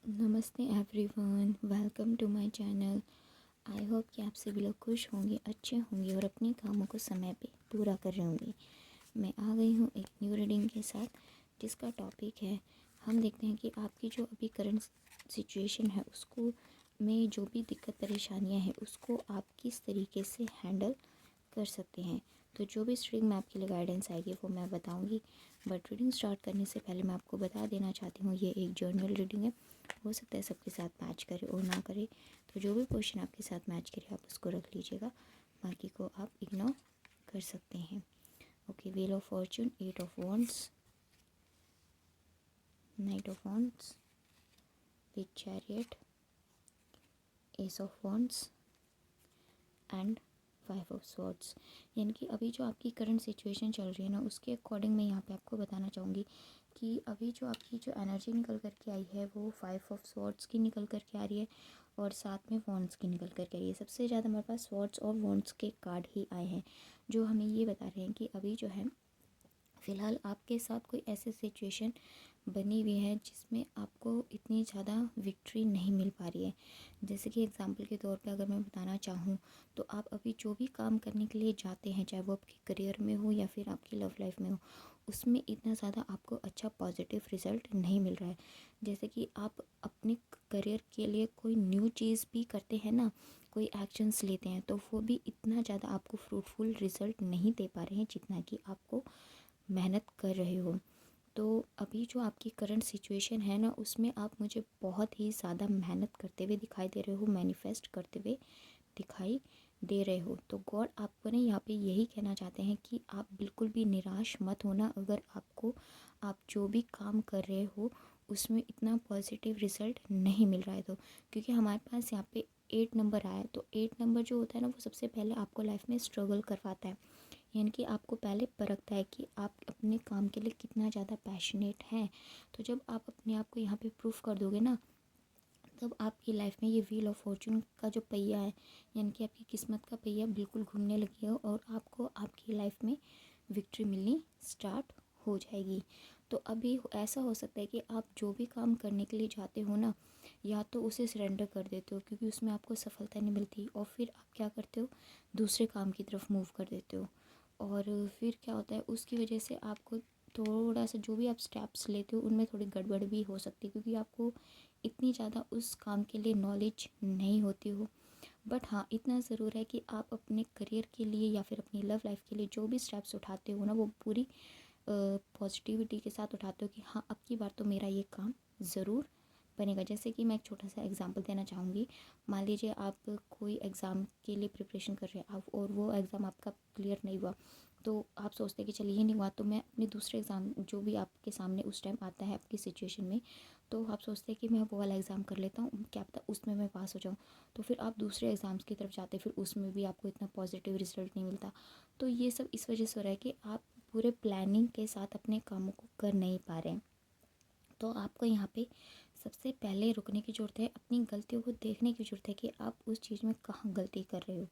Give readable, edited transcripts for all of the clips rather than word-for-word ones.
नमस्ते everyone, welcome to my channel. I hope कि आप सभी लोग खुश होंगे, अच्छे होंगे और अपने कामों को समय पे पूरा कर रहे होंगे। मैं आ गई हूँ एक न्यू रीडिंग के साथ, जिसका टॉपिक है, हम देखते हैं कि आपकी जो अभी करंट सिचुएशन है उसको में जो भी दिक्कत परेशानियाँ हैं उसको आप किस तरीके से हैंडल कर सकते हैं। तो जो भी रीडिंग में आपके लिए गाइडेंस आएगी वो मैं बताऊंगी। बट रीडिंग स्टार्ट करने से पहले मैं आपको बता देना चाहती हूँ, ये एक जर्नल रीडिंग है। हो सकता है सबके साथ मैच करे और ना करे, तो जो भी क्वेश्चन आपके साथ मैच करे आप उसको रख लीजिएगा, बाकी को आप इग्नोर कर सकते हैं। Okay, wheel of Fortune, 8 of wands, night of wands, big chariot, S of wands and 5 of swords. यानी कि अभी जो आपकी करंट सिचुएशन चल रही है ना, उसके अकॉर्डिंग मैं यहाँ पे आपको बताना चाहूँगी कि अभी जो आपकी जो एनर्जी निकल कर के आई है वो 5 ऑफ स्वॉर्ड्स की निकल कर के आ रही है और साथ में वॉन्ड्स की निकल कर के आ रही है। सबसे ज़्यादा हमारे पास स्वॉर्ड्स और वॉन्ड्स के कार्ड ही आए हैं, जो हमें ये बता रहे हैं कि अभी जो है फ़िलहाल आपके साथ कोई ऐसी सिचुएशन बनी हुई है जिसमें आपको इतनी ज़्यादा विक्ट्री नहीं मिल पा रही है। जैसे कि एग्जांपल के तौर पे अगर मैं बताना चाहूँ, तो आप अभी जो भी काम करने के लिए जाते हैं, चाहे वो आपके करियर में हो या फिर आपकी लव लाइफ में हो, उसमें इतना ज़्यादा आपको अच्छा पॉजिटिव रिज़ल्ट नहीं मिल रहा है। जैसे कि आप अपने करियर के लिए कोई न्यू चीज़ भी करते हैं ना, कोई एक्शंस लेते हैं, तो वो भी इतना ज़्यादा आपको फ्रूटफुल रिज़ल्ट नहीं दे पा रहे हैं जितना कि आपको मेहनत कर रहे हो। तो अभी जो आपकी करंट सिचुएशन है ना, उसमें आप मुझे बहुत ही ज़्यादा मेहनत करते हुए दिखाई दे रहे हो, मैनिफेस्ट करते हुए दिखाई दे रहे हो। तो गॉड आपको ना यहाँ पे यही कहना चाहते हैं कि आप बिल्कुल भी निराश मत होना, अगर आपको आप जो भी काम कर रहे हो उसमें इतना पॉजिटिव रिज़ल्ट नहीं मिल रहा है। तो क्योंकि हमारे पास यहाँ पे 8 नंबर आया है, तो 8 नंबर जो होता है ना, वो सबसे पहले आपको लाइफ में स्ट्रगल करवाता है। यानी कि आपको पहले परखता है कि आप अपने काम के लिए कितना ज़्यादा पैशनेट हैं। तो जब आप अपने आप को यहाँ पे प्रूफ कर दोगे ना, तब आपकी लाइफ में ये व्हील ऑफ फॉर्चून का जो पहिया है, यानी कि आपकी किस्मत का पहिया बिल्कुल घूमने लगेगा और आपको आपकी लाइफ में विक्ट्री मिलनी स्टार्ट हो जाएगी। तो अभी ऐसा हो सकता है कि आप जो भी काम करने के लिए जाते हो ना, या तो उसे सरेंडर कर देते हो क्योंकि उसमें आपको सफलता नहीं मिलती, और फिर आप क्या करते हो, दूसरे काम की तरफ मूव कर देते हो। और फिर क्या होता है, उसकी वजह से आपको थोड़ा सा जो भी आप स्टेप्स लेते हो उनमें थोड़ी गड़बड़ भी हो सकती है, क्योंकि आपको इतनी ज़्यादा उस काम के लिए नॉलेज नहीं होती हो। बट हाँ, इतना ज़रूर है कि आप अपने करियर के लिए या फिर अपनी लव लाइफ के लिए जो भी स्टेप्स उठाते हो ना, वो पूरी पॉजिटिविटी के साथ उठाते हो कि हाँ, अब की बार तो मेरा ये काम ज़रूर बनेगा। जैसे कि मैं एक छोटा सा एग्जांपल देना चाहूँगी। मान लीजिए आप कोई एग्ज़ाम के लिए प्रिपरेशन कर रहे हैं आप, और वो एग्ज़ाम आपका क्लियर नहीं हुआ, तो आप सोचते हैं कि चलिए ये नहीं हुआ तो मैं अपने दूसरे एग्ज़ाम जो भी आपके सामने उस टाइम आता है आपकी सिचुएशन में, तो आप सोचते हैं कि मैं वो वाला एग्ज़ाम कर लेता हूँ, क्या पता उसमें मैं पास हो जाऊँ। तो फिर आप दूसरे एग्ज़ाम्स की तरफ जाते, फिर उसमें भी आपको इतना पॉजिटिव रिजल्ट नहीं मिलता। तो ये सब इस वजह से हो रहा है कि आप पूरे प्लानिंग के साथ अपने कामों को कर नहीं पा रहे हैं। तो आपको यहाँ पे सबसे पहले रुकने की ज़रूरत है, अपनी गलतियों को देखने की ज़रूरत है कि आप उस चीज़ में कहाँ गलती कर रहे हो।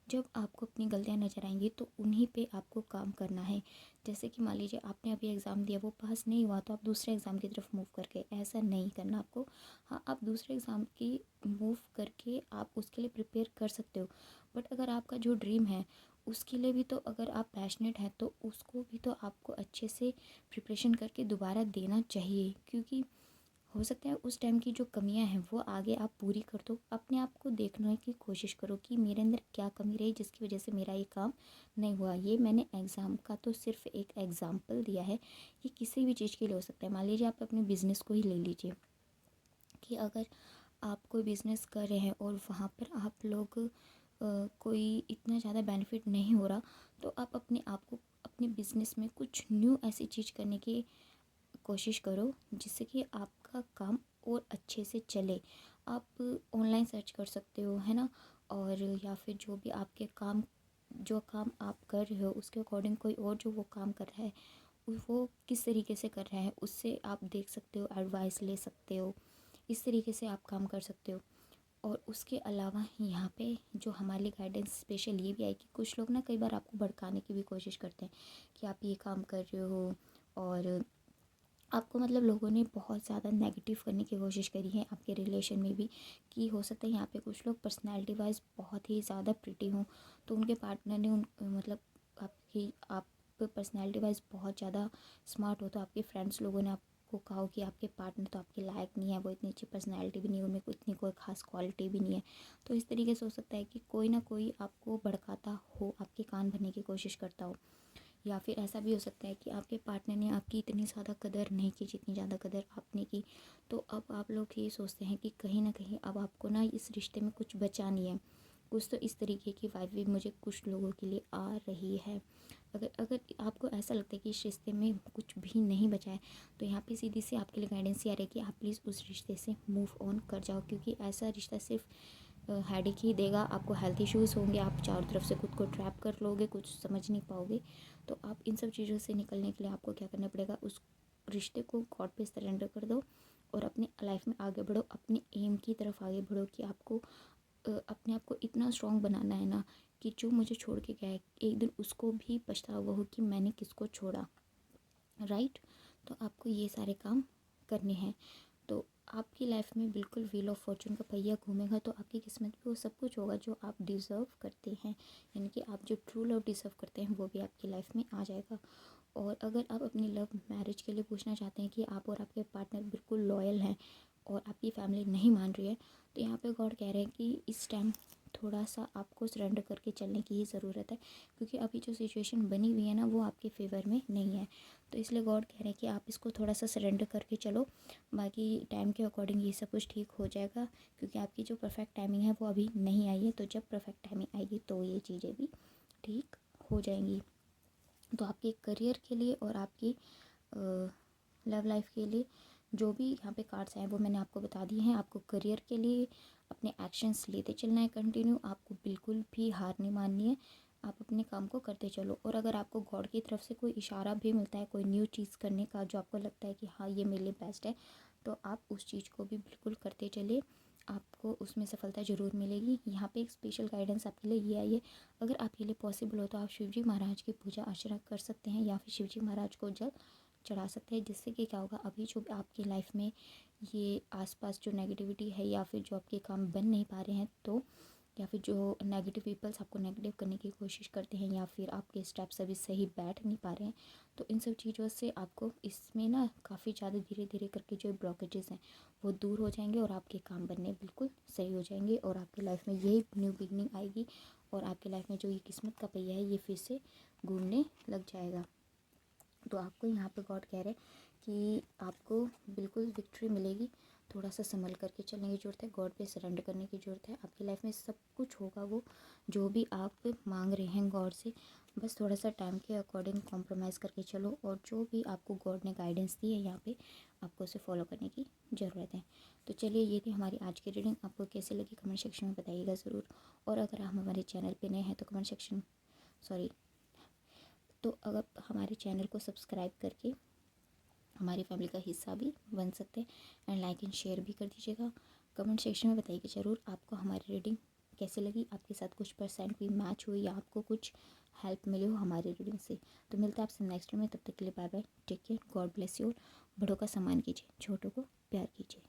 जब आपको अपनी गलतियाँ नज़र आएंगी तो उन्हीं पे आपको काम करना है। जैसे कि मान लीजिए आपने अभी एग्ज़ाम दिया, वो पास नहीं हुआ, तो आप दूसरे एग्ज़ाम की तरफ मूव करके, ऐसा नहीं करना आपको। हाँ, आप दूसरे एग्ज़ाम की मूव करके आप उसके लिए प्रिपेयर कर सकते हो। बट अगर आपका जो ड्रीम है उसके लिए भी तो अगर आप पैशनेट हैं तो उसको भी तो आपको अच्छे से प्रिपरेशन करके दोबारा देना चाहिए, क्योंकि हो सकता है उस टाइम की जो कमियां हैं वो आगे आप पूरी कर दो। अपने आप को देखने की कोशिश करो कि मेरे अंदर क्या कमी रही जिसकी वजह से मेरा ये काम नहीं हुआ। ये मैंने एग्ज़ाम का तो सिर्फ एक एग्ज़ाम्पल दिया है, ये किसी भी चीज़ के लिए हो सकता है। मान लीजिए आप अपने बिज़नेस को ही ले लीजिए, कि अगर आप कोई बिज़नेस कर रहे हैं और वहाँ पर आप लोग कोई इतना ज़्यादा बेनिफिट नहीं हो रहा, तो आप अपने आप को अपने बिज़नेस में कुछ न्यू ऐसी चीज़ करने की कोशिश करो जिससे कि आपका काम और अच्छे से चले। आप ऑनलाइन सर्च कर सकते हो, है ना, और या फिर जो भी आपके काम, जो काम आप कर रहे हो उसके अकॉर्डिंग कोई और जो वो काम कर रहा है वो किस तरीके से कर रहा है उससे आप देख सकते हो, एडवाइस ले सकते हो। इस तरीके से आप काम कर सकते हो। और उसके अलावा यहाँ पे जो हमारे लिए गाइडेंस स्पेशल ये भी है कि कुछ लोग ना कई बार आपको भड़काने की भी कोशिश करते हैं कि आप ये काम कर रहे हो और आपको मतलब लोगों ने बहुत ज़्यादा नेगेटिव करने की कोशिश करी है आपके रिलेशन में भी, कि हो सकता है यहाँ पे कुछ लोग पर्सनैलिटी वाइज बहुत ही ज़्यादा प्रिटी हों, तो उनके पार्टनर ने उन मतलब आप पर्सनैलिटी वाइज बहुत ज़्यादा स्मार्ट हो, तो आपके फ्रेंड्स लोगों ने आपको कहा हो कि आपके पार्टनर तो आपके लायक नहीं है, वो इतनी अच्छी पर्सनैलिटी भी नहीं है, उनमें इतनी कोई ख़ास क्वालिटी भी नहीं है। तो इस तरीके से हो सकता है कि कोई ना कोई आपको भड़काता हो, आपके कान भरने की कोशिश करता हो, या फिर ऐसा भी हो सकता है कि आपके पार्टनर ने आपकी इतनी ज़्यादा कदर नहीं की जितनी ज़्यादा कदर आपने की। तो अब आप लोग ये सोचते हैं कि कहीं ना कहीं अब आपको ना इस रिश्ते में कुछ बचा नहीं है, कुछ तो इस तरीके की वाइब भी मुझे कुछ लोगों के लिए आ रही है। अगर अगर आपको ऐसा लगता है कि इस रिश्ते में कुछ भी नहीं बचा है, तो यहाँ पे सीधी सी आपके लिए गाइडेंस ये आ रही है कि आप प्लीज़ उस रिश्ते से मूव ऑन कर जाओ, क्योंकि ऐसा रिश्ता सिर्फ हेडेक ही देगा आपको, हेल्थ इश्यूज़ होंगे, आप चारों तरफ से खुद को ट्रैप कर लोगे, कुछ समझ नहीं पाओगे। तो आप इन सब चीज़ों से निकलने के लिए आपको क्या करना पड़ेगा, उस रिश्ते को गॉड पे सरेंडर कर दो और अपनी लाइफ में आगे बढ़ो, अपने एम की तरफ आगे बढ़ो कि आपको अपने आप को इतना स्ट्रॉन्ग बनाना है ना, कि जो मुझे छोड़ के गया है एक दिन उसको भी पछतावा हो कि मैंने किसको छोड़ा, राइट। तो आपको ये सारे काम करने हैं। तो आपकी लाइफ में बिल्कुल व्हील ऑफ फॉर्चून का पहिया घूमेगा, तो आपकी किस्मत में वो सब कुछ होगा जो आप डिज़र्व करते हैं, यानी कि आप जो ट्रू लव डिज़र्व करते हैं वो भी आपकी लाइफ में आ जाएगा। और अगर आप अपनी लव मैरिज के लिए पूछना चाहते हैं कि आप और आपके पार्टनर बिल्कुल लॉयल हैं और आपकी फैमिली नहीं मान रही है, तो यहाँ पे गॉड कह रहे हैं कि इस टाइम थोड़ा सा आपको सरेंडर करके चलने की ही ज़रूरत है, क्योंकि अभी जो सिचुएशन बनी हुई है ना वो आपके फेवर में नहीं है। तो इसलिए गॉड कह रहे हैं कि आप इसको थोड़ा सा सरेंडर करके चलो, बाकी टाइम के अकॉर्डिंग ये सब कुछ ठीक हो जाएगा, क्योंकि आपकी जो परफेक्ट टाइमिंग है वो अभी नहीं आई है। तो जब परफेक्ट टाइमिंग आएगी तो ये चीज़ें भी ठीक हो जाएंगी। तो आपके करियर के लिए और आपकी लव लाइफ के लिए जो भी यहाँ पे कार्ड्स हैं वो मैंने आपको बता दिए हैं। आपको करियर के लिए अपने एक्शंस लेते चलना है कंटिन्यू, आपको बिल्कुल भी हार नहीं माननी है, आप अपने काम को करते चलो। और अगर आपको गॉड की तरफ से कोई इशारा भी मिलता है कोई न्यू चीज़ करने का जो आपको लगता है कि हाँ ये मेरे लिए बेस्ट है, तो आप उस चीज़ को भी बिल्कुल करते चलिए, आपको उसमें सफलता ज़रूर मिलेगी। यहाँ पे एक स्पेशल गाइडेंस आपके लिए ये आई है, अगर आपके लिए पॉसिबल हो तो आप शिवजी महाराज की पूजा अर्चना कर सकते हैं या फिर शिवजी महाराज को जल चढ़ा सकते हैं, जिससे कि क्या होगा, अभी जो आपकी लाइफ में ये आसपास जो नेगेटिविटी है या फिर जो आपके काम बन नहीं पा रहे हैं, तो या फिर जो नेगेटिव पीपल्स आपको नेगेटिव करने की कोशिश करते हैं या फिर आपके स्टेप्स अभी सही बैठ नहीं पा रहे हैं, तो इन सब चीज़ों से आपको इसमें ना काफ़ी ज़्यादा धीरे धीरे करके जो ब्लॉकेजेस हैं वो दूर हो जाएंगे और आपके काम बनने बिल्कुल सही हो जाएंगे और आपकी लाइफ में यही न्यू बिगनिंग आएगी और आपकी लाइफ में जो ये किस्मत का पहिया है ये फिर से घूमने लग जाएगा। तो आपको यहाँ पे गॉड कह रहे हैं कि आपको बिल्कुल विक्ट्री मिलेगी, थोड़ा सा संभल करके चलने की ज़रूरत है, गॉड पे सरेंडर करने की ज़रूरत है। आपकी लाइफ में सब कुछ होगा वो जो भी आप मांग रहे हैं गॉड से, बस थोड़ा सा टाइम के अकॉर्डिंग कॉम्प्रोमाइज़ करके चलो और जो भी आपको गॉड ने गाइडेंस दी है यहाँ पे आपको उसे फॉलो करने की ज़रूरत है। तो चलिए ये थी हमारी आज की रीडिंग, आपको कैसे लगी कमेंट सेक्शन में बताइएगा ज़रूर। और अगर आप हमारे चैनल पर नए हैं तो कमेंट सेक्शन सॉरी तो अगर हमारे चैनल को सब्सक्राइब करके हमारी फैमिली का हिस्सा भी बन सकते हैं एंड लाइक एंड शेयर भी कर दीजिएगा। कमेंट सेक्शन में बताइए ज़रूर आपको हमारी रीडिंग कैसे लगी, आपके साथ कुछ परसेंट भी मैच हुई या आपको कुछ हेल्प मिली हो हमारी रीडिंग से। तो मिलते हैं आपसे नेक्स्ट में, तब तक के लिए bye bye, take care, God bless you. बड़ों का सम्मान कीजिए, छोटों को प्यार कीजिए।